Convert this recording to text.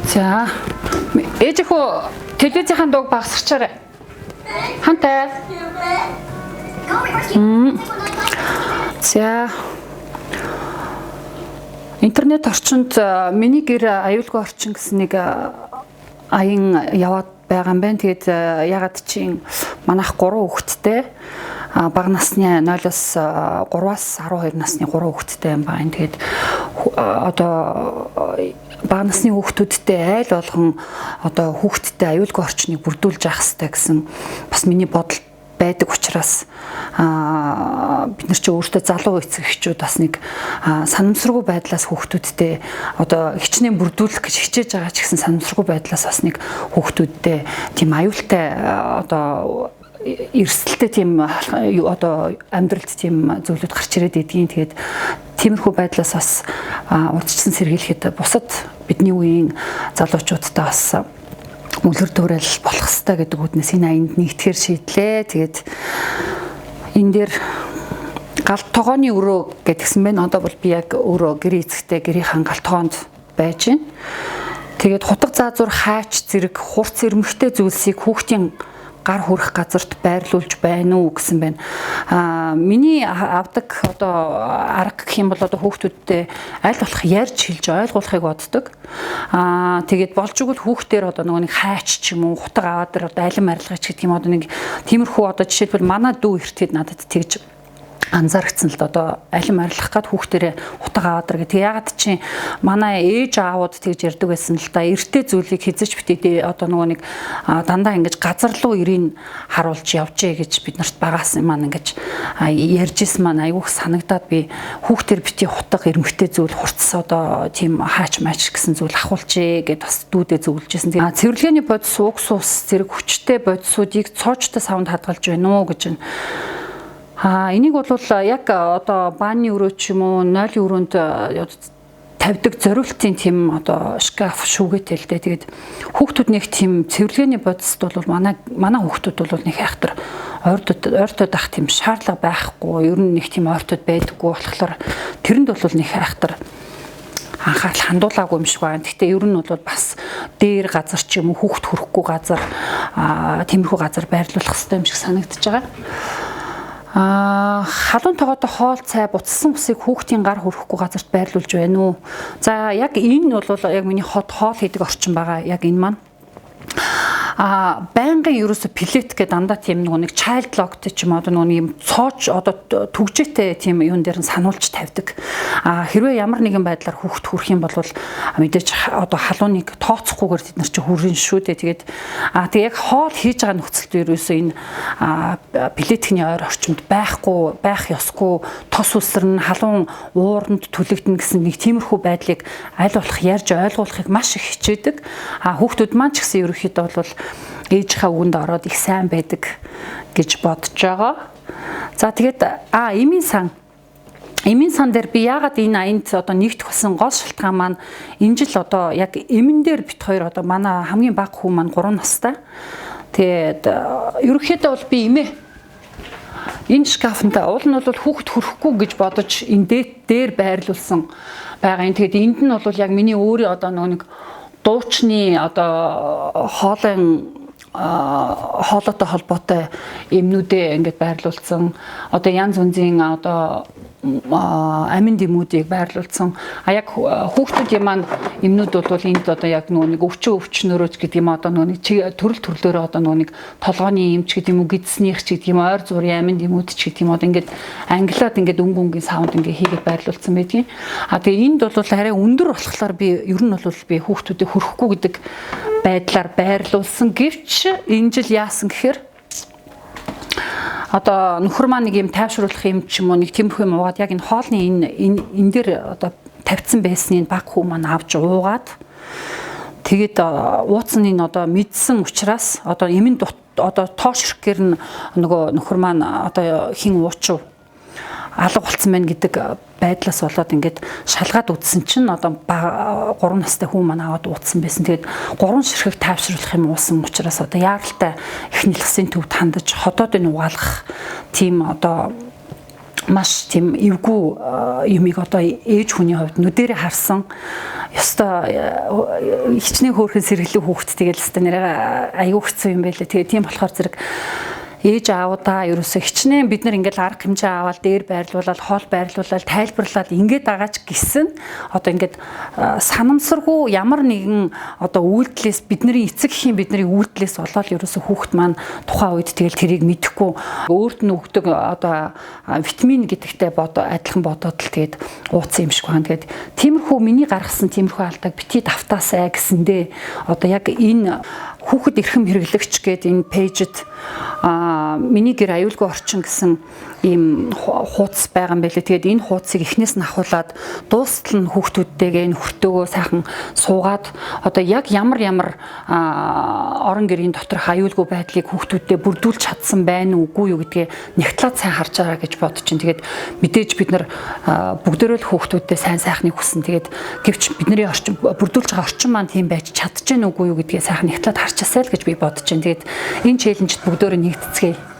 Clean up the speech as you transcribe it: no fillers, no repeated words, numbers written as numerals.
За ээжихөө телевизийн дууг багасгачаарай. Хантай. За интернет орчинд миний гэр аюулгүй орчин гэсэн нэг аян яваад байгаа юм байна. Тэгээд ягаад чинь манайх 3 хүүхэдтэй бага насны 0-оос 3-аас 12 насны 3 хүүхэдтэй юм байна. Тэгээд одоо бага насны хүүхдүүдтэй айл болгон одоо хүүхдтэй аюулгүй орчныг бүрдүүлж явах хэрэгтэй гэсэн бас миний бодол байдаг учраас бид нар чи өөртөө залуу эцэг эхчүүд бас нэг санамсаргүй байдлаас хүүхдүүдтэй одоо хичнээн бүрдүүлэх гэж хичээж байгаа ч гэсэн санамсаргүй байдлаас бас нэг хүүхдүүдтэй тийм аюултай одоо эрсдэлтэй тийм одоо амьдралд тийм зүйлүүд гарч ирээд идэгин. Тэгээд тиймэрхүү байдлаас бас урдчсан сэргийлэхэд бусад бидний үеийн залуучуудтай бас үлгэр дуурайл болох хэрэгтэй гэдэг үднээс энэ аянд нэгтгэхэр шийдлээ. Тэгээд энэ дээр галт тогооны өрөө гэдгсэн байна. Одоо бол би яг өрөө гэрээ эцэгтэй гэрийн галт тогоонд байж байна. Тэгээд хутга заазуур хаач зэрэг хурц ирмэгтэй зүйлсийг хүүхдийн гар хүрэх газарт байрлуулж байна уу гэсэн байна. Миний авдаг одоо арга гэх юм бол одоо хүүхдүүдтэй аль болох ярьж хэлж ойлгуулахыг боддог. Тэгээд болж игэл хүүхдээр одоо нөгөө нэг хайч ч юм уу хутга аваад тэр одоо алим арилгаач гэдэг юм одоо нэг тиймэрхүү одоо жишээлбэл манай дүү эртэд надад тэгж анзаарчихсан л одоо алим арилгах гад хүүхдэрээ хутга аваад иргээ. Тэг ягаад чи манай ээж аавууд тэгж ярьдаг байсан л да. Эртээ зүйлийг хязгаарч битээ одоо нөгөө нэг дандаа ингэж газар руу ирийн харуулж явжээ гэж бид нарт багаас маань ингэж ярьжсэн маань айгүйх санагдаад би хүүхдэр битээ хутга ирмэгтэй зүйл хурц одоо тийм хаач maaч гэсэн зүйл ахуулжээ гэд бас дүүдээ зөвлөжсэн. Тэгээ цэвэрлэгээний бодис угс ус зэрэг хүчтэй бодисуудыг цоочтой савнд хадгалж байна уу гэж байна. Энийг бол яг одоо бааны өрөө ч юм уу нойлын өрөөнд тавьдаг зориултын тийм одоо шкаф шүүгээтэй л дээ. Тэгээд хүүхдүүднийх тийм цэвэрлэгээний бодисд бол манай хүүхдүүд бол нэг хайхтар ойртод ах тийм шаардлага байхгүй. Ер нь нэг тийм ойртод байдаггүй болохоор тэрэнд бол нэг хайхтар анхаарал хандуулаагүй юм шиг байна. Гэхдээ ер нь бол бас дээр газар ч юм уу хүүхд хүрэхгүй газар тиймэрхүү газар байрлуулах хэрэгтэй юм шиг санагдаж байгаа. Халуун тогоотой хоол цай буцсан усыг хүүхдийн гар хүрэхгүй газарт байрлуулж байна уу? За яг энэ бол яг миний хоол хийдэг орчин байгаа. Яг энэ маань байнгын ерөөсө плет гэдэг дандаа тийм нэг child lockтэй ч юм одоо нэг юм цооч одоо түгжээтэй тийм юун дээр нь сануулж тавьдаг. Хэрвээ ямар нэгэн байдлаар хүүхд хүрэх юм бол мэдээж одоо халууныг тооцохгүйгээр тэд нар чи хүрэн шүү дээ. Тэгээд тэг яг хоол хийж байгаа нөхцөлд ерөөсө энэ плетхний ойр орчимд байх ёсгүй тос үсрэн халуун ууранд түлэгдэнэ гэсэн нэг тиймэрхүү байдлыг аль болох ярьж ойлгуулахыг маш их хичээдэг. Хүүхдүүд маань ч гэсэн ерөөхдөө бол ээжийнхээ үгэнд ороод их сайн байдаг гэж бодож байгаа. За тэгээд эмийн сан дээр би яагаад энэ аянд одоо нэгдэх болсон гол шалтгаан маань энэ жил одоо яг эмэн дээр бит хоёр одоо манай хамгийн бага хүү маань 3 настай. Тэгээд ерөнхийдөө бол би эмээ энэ шкафнда уул нь бол хүүхд хүрэхгүй гэж бодож энэ дээр байрлуулсан байгаа юм. Тэгээд энд нь бол яг миний өөрийн одоо нэг дуучны одоо хоолойтой холбоотой эмнүүдээ ингээд байрлуулсан. Одоо янз бүрийн одоо амин дэмүүдийг байрлуулсан. Яг хүүхдүүдийн маань эмнүүд бол энд одоо яг нэг өвчнөрөөч гэдэг юм одоо нэг төрөл төрлөөрөө одоо нэг толгойн эмч гэдэг юм уу гидснийх ч гэдэг юм ойр зургийн амин дэмүүд ч гэдэг юм одоо ингээд англиад ингээд өнгөнгийн саунд ингээд хийгээд байрлуулсан байдгийн. Тэгээ энд бол арай өндөр болохоор би ер нь бол би хүүхдүүдийг хөрөхгүй гэдэг байдлаар байрлуулсан. Гэвч энэ жил яасан гэхээр одоо нөхөр маань нэг юм тайвшруулах юм ч юм уу нэг тиймэрхүү юм уугаад яг энэ хоолны энэ дээр одоо тавьсан байсныг баг хүү маань авч уугаад тэгээд ууцсан энэ одоо мэдсэн учраас одоо эмэн одоо тоош ирэхээр нь нөгөө нөхөр маань одоо хин уучив алга болцсон байна гэдэг байдлаас болоод ингээд шалгаад үзсэн чинь одоо 3 настай хүн маань аваад уудсан байсан. Тэгээд 3 ширхэг тайвшруулах юм уусан учраас одоо яаралтай их нэлгсийн төвд хандаж хотоодыг угаалгах тийм одоо маш тийм эвгүй юмыг одоо ээж хүний хувьд нүдэрээ харсан. Ёстой хичнээн хөөрхөн сэргэлэг хүүхэд тэгэл өстой нэрээ аюу хэцүү юм байлаа. Тэгээ тийм болохоор зэрэг ээж аавудаа ерөөсө хичнээн бид нар ингээл арга хэмжээ аваад дээр байрлуулаад хоол байрлуулаад тайлбарлаад ингээд байгаач гисэн одоо ингээд санамсаргүй ямар нэгэн одоо үйлдэлээс бидний эцэг эхийн бидний үйлдэлээс болоод ерөөсө хүүхэд маань тухайн үед тэгэл тэрийг мэдэхгүй өөрт нь өгдөг одоо витамин гэдэгтэй адилхан бодоод л тэгээд ууцсан юм шиг байна. Тэгээд тиймэрхүү миний гаргасан тиймэрхүү алдааг бити давтаасай гэсэндээ одоо яг энэ хүүхэд эрхэм хэрэглэгч гэдэг энэ пэйжэд миний гэр аюулгүй орчин гэсэн ийм хуудас байгаа юм байлээ. Тэгээд энэ хуудсыг эхнээс нь ахуулаад дуустал нь хүүхдүүдтэйгээ энэ хүртөөгөө сайхан суугаад одоо яг ямар орон гэрийн доторх аюулгүй байдлыг хүүхдүүдтэй бүрдүүлж чадсан байна уугүй юу гэдгээ нягтлаад сайн харж байгаа гэж бодож чинь. Тэгээд мэдээж бид нар бүгдөө л хүүхдүүдтэй сайн сайхныг хүссэн. Тэгээд гэвч бидний орчин бүрдүүлж байгаа орчин маань тийм байж чадчихэв үгүй юу гэдгээ сайхан нягтлаад харчаасай л гэж би бодож чинь. Тэгээд энэ челленжд бүгдөө нэгтцгээе.